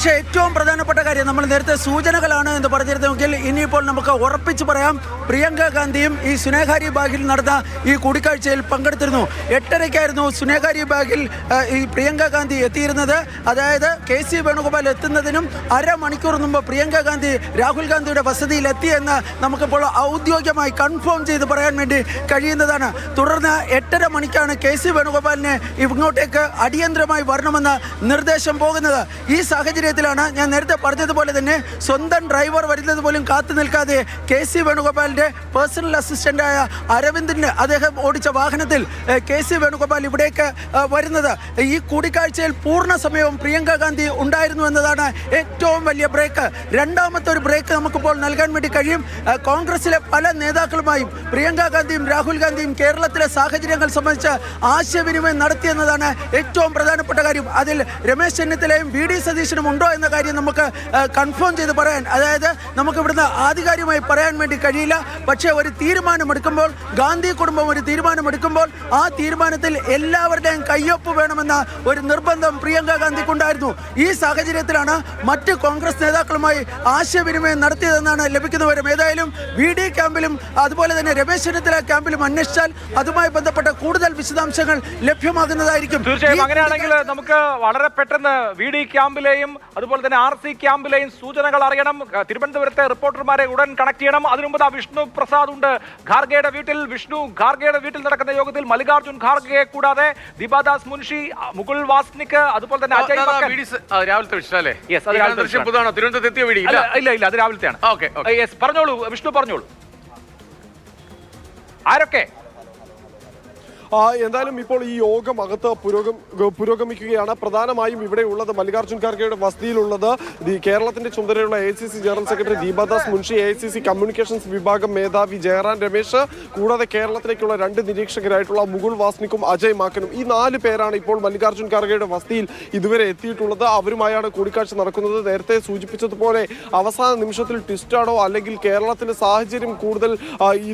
പക്ഷേ ഏറ്റവും പ്രധാനപ്പെട്ട കാര്യം നമ്മൾ നേരത്തെ സൂചനകളാണ് എന്ന് പറഞ്ഞിരുന്നെങ്കിൽ ഇനിയിപ്പോൾ നമുക്ക് ഉറപ്പിച്ച് പറയാം, പ്രിയങ്ക ഗാന്ധിയും ഈ സുനേഹാരി ബാഗിൽ നടന്ന ഈ കൂടിക്കാഴ്ചയിൽ പങ്കെടുത്തിരുന്നു. 8:30-ക്കായിരുന്നു സുനേഹാരി ബാഗിൽ ഈ പ്രിയങ്ക ഗാന്ധി എത്തിയിരുന്നത്. അതായത് KC വേണുഗോപാൽ എത്തുന്നതിനും അരമണിക്കൂർ മുമ്പ് പ്രിയങ്ക ഗാന്ധി രാഹുൽ ഗാന്ധിയുടെ വസതിയിൽ എത്തിയെന്ന് നമുക്കിപ്പോൾ ഔദ്യോഗികമായി കൺഫേം ചെയ്ത് പറയാൻ വേണ്ടി കഴിയുന്നതാണ്. തുടർന്ന് 8:30 മണിക്കാണ് KC വേണുഗോപാലിനെ ഇങ്ങോട്ടേക്ക് അടിയന്തരമായി വരണമെന്ന നിർദ്ദേശം പോകുന്നത്. ഈ സാഹചര്യത്തിലാണ് ഞാൻ നേരത്തെ പറഞ്ഞതുപോലെ തന്നെ സ്വന്തം ഡ്രൈവർ വരുന്നത് പോലും കാത്തു നിൽക്കാതെ KC വേണുഗോപാലിന്റെ പേഴ്സണൽ അസിസ്റ്റന്റായ അരവിന്ദിന് അദ്ദേഹം ഓടിച്ച വാഹനത്തിൽ KC വേണുഗോപാൽ ഇവിടേക്ക് വരുന്നത്. ഈ കൂടിക്കാഴ്ചയിൽ പൂർണ്ണ സമയവും പ്രിയങ്ക ഗാന്ധി ഉണ്ടായിരുന്നു എന്നതാണ് ഏറ്റവും വലിയ ബ്രേക്ക്. രണ്ടാമത്തെ ഒരു ബ്രേക്ക് നമുക്കിപ്പോൾ നൽകാൻ വേണ്ടി കഴിയും. കോൺഗ്രസിലെ പല നേതാക്കളുമായും പ്രിയങ്ക ഗാന്ധിയും രാഹുൽ ഗാന്ധിയും കേരളത്തിലെ സാഹചര്യങ്ങൾ സംബന്ധിച്ച് ആശയവിനിമയം നടത്തിയെന്നതാണ് ഏറ്റവും പ്രധാനപ്പെട്ട കാര്യം. അതിൽ രമേശ് ചെന്നിത്തലയും VD സതീശനും ഉണ്ടോ എന്ന കാര്യം നമുക്ക് കൺഫേം ചെയ്ത് പറയാൻ, അതായത് നമുക്ക് ഇവിടുന്ന് ആധികാരികമായി പറയാൻ വേണ്ടി കഴിയില്ല. പക്ഷേ ഒരു തീരുമാനമെടുക്കുമ്പോൾ, ഗാന്ധി കുടുംബം ഒരു തീരുമാനമെടുക്കുമ്പോൾ ആ തീരുമാനത്തിൽ എല്ലാവരുടെയും കയ്യൊപ്പ് വേണമെന്ന ഒരു നിർബന്ധം പ്രിയങ്ക ഗാന്ധിക്കുണ്ടായിരുന്നു. ഈ സാഹചര്യത്തിലാണ് മറ്റ് കോൺഗ്രസ് നേതാക്കളുമായി ആശയവിനിമയം നടത്തിയതെന്നാണ് ലഭിക്കുന്ന വിവരം. ഏതായാലും VD ക്യാമ്പിലും അതുപോലെ തന്നെ രമേശ് ചെന്നിത്തല ക്യാമ്പിലും അന്വേഷിച്ചാൽ അതുമായി ബന്ധപ്പെട്ട കൂടുതൽ വിശദാംശങ്ങൾ ലഭ്യമാകുന്നതായിരിക്കും. തീർച്ചയായും അങ്ങനെയാണെങ്കിൽ നമുക്ക് വളരെ പെട്ടെന്ന് VD ക്യാമ്പിലെയും അതുപോലെ തന്നെ RC ക്യാമ്പിലെയും സൂചനകൾ അറിയണം. തിരുവനന്തപുരത്തെ റിപ്പോർട്ടർമാരെ ഉടൻ കണക്ട് ചെയ്യണം. അതിനുമുമ്പ് വിഷ്ണു പ്രസാദ് ഉണ്ട് ഖാർഗെയുടെ വീട്ടിൽ. വിഷ്ണു, ഖാർഗെയുടെ വീട്ടിൽ നടക്കുന്ന യോഗത്തിൽ മല്ലികാർജുൻ ഖാർഗെ കൂടാതെ ദീപാദാസ് മുൻഷി, മുകുൾ വാസ്നിക്, അതുപോലെ തന്നെ അജയ് രാവിലത്തെ വിഷയല്ലേ? തിരുവനന്തപുരത്ത് ഇല്ല, അത് രാവിലത്തെയാണ്. പറഞ്ഞോളൂ വിഷ്ണു, പറഞ്ഞോളൂ. ആരൊക്കെ? എന്തായാലും ഇപ്പോൾ ഈ യോഗം അകത്ത് പുരോഗമിക്കുകയാണ്. പ്രധാനമായും ഇവിടെ ഉള്ളത് മല്ലികാർജുൻ ഖാർഗെയുടെ വസതിയിലുള്ളത് കേരളത്തിന്റെ ചുമതലയുള്ള AICC general secretary Deepa Das Munshi, AICC communications വിഭാഗം മേധാവി ജയറാം രമേശ്, കൂടാതെ കേരളത്തിലേക്കുള്ള 2 നിരീക്ഷകരായിട്ടുള്ള മുകുൾ വാസ്നിക്കും അജയ് മാക്കനും. ഈ 4 പേരാണ് ഇപ്പോൾ മല്ലികാർജുൻ ഖാർഗെയുടെ വസതിയിൽ ഇതുവരെ എത്തിയിട്ടുള്ളത്. അവരുമായാണ് കൂടിക്കാഴ്ച നടക്കുന്നത്. നേരത്തെ സൂചിപ്പിച്ചതുപോലെ അവസാന നിമിഷത്തിൽ ട്വിസ്റ്റാണോ അല്ലെങ്കിൽ കേരളത്തിന്റെ സാഹചര്യം കൂടുതൽ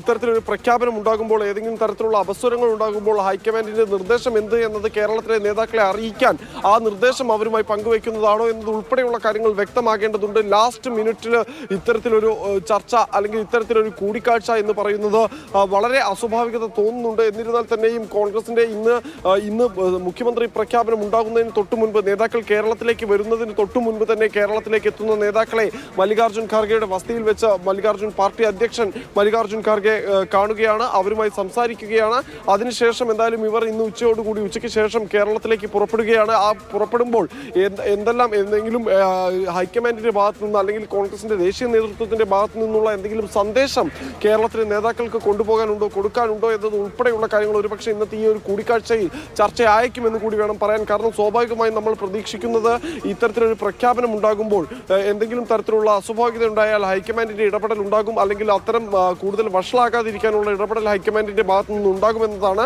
ഇത്തരത്തിലൊരു പ്രഖ്യാപനം ഉണ്ടാകുമ്പോൾ ഏതെങ്കിലും തരത്തിലുള്ള അപസ്വരങ്ങൾ ഉണ്ടാകുമ്പോൾ ഹൈക്കമാൻഡിന്റെ നിർദ്ദേശം എന്ത് എന്നത് കേരളത്തിലെ നേതാക്കളെ അറിയിക്കാൻ ആ നിർദ്ദേശം അവരുമായി പങ്കുവെക്കുന്നതാണോ എന്നത് ഉൾപ്പെടെയുള്ള കാര്യങ്ങൾ വ്യക്തമാകേണ്ടതുണ്ട്. ലാസ്റ്റ് മിനിറ്റിൽ ഇത്തരത്തിലൊരു ചർച്ച അല്ലെങ്കിൽ ഇത്തരത്തിലൊരു കൂടിക്കാഴ്ച എന്ന് പറയുന്നത് വളരെ അസ്വാഭാവികത തോന്നുന്നുണ്ട്. എന്നിരുന്നാൽ തന്നെയും കോൺഗ്രസിന്റെ ഇന്ന് മുഖ്യമന്ത്രി പ്രഖ്യാപനം ഉണ്ടാകുന്നതിന് തൊട്ടു മുൻപ്, നേതാക്കൾ കേരളത്തിലേക്ക് വരുന്നതിന് തൊട്ടു മുൻപ് തന്നെ കേരളത്തിലേക്ക് എത്തുന്ന നേതാക്കളെ മല്ലികാർജുൻ ഖാർഗെയുടെ വസതിയിൽ വെച്ച് മല്ലികാർജുൻ പാർട്ടി അധ്യക്ഷൻ മല്ലികാർജുൻ ഖാർഗെ കാണുകയാണ്, അവരുമായി സംസാരിക്കുകയാണ്. അതിനുശേഷം എന്തായാലും ഇവർ ഇന്ന് ഉച്ചയ്ക്ക് ശേഷം കേരളത്തിലേക്ക് പുറപ്പെടുകയാണ്. ആ പുറപ്പെടുമ്പോൾ എന്തെങ്കിലും ഹൈക്കമാൻഡിന്റെ ഭാഗത്തു നിന്ന് അല്ലെങ്കിൽ കോൺഗ്രസിന്റെ ദേശീയ നേതൃത്വത്തിന്റെ ഭാഗത്തു നിന്നുള്ള എന്തെങ്കിലും സന്ദേശം കേരളത്തിലെ നേതാക്കൾക്ക് കൊണ്ടുപോകാനുണ്ടോ, കൊടുക്കാനുണ്ടോ എന്നത് ഉൾപ്പെടെയുള്ള കാര്യങ്ങൾ ഒരുപക്ഷെ ഇന്നത്തെ ഈ ഒരു കൂടിക്കാഴ്ചയിൽ ചർച്ചയായേക്കുമെന്ന് കൂടി വേണം പറയാൻ. കാരണം സ്വാഭാവികമായും നമ്മൾ പ്രതീക്ഷിക്കുന്നത് ഇത്തരത്തിലൊരു പ്രഖ്യാപനം ഉണ്ടാകുമ്പോൾ എന്തെങ്കിലും തരത്തിലുള്ള അസ്വാഭാവികത ഉണ്ടായാൽ ഹൈക്കമാൻഡിന്റെ ഇടപെടൽ ഉണ്ടാകും, അല്ലെങ്കിൽ അത്തരം കൂടുതൽ വഷളാകാതിരിക്കാനുള്ള ഇടപെടൽ ഹൈക്കമാൻഡിന്റെ ഭാഗത്തു നിന്ന് ഉണ്ടാകുമെന്നതാണ്.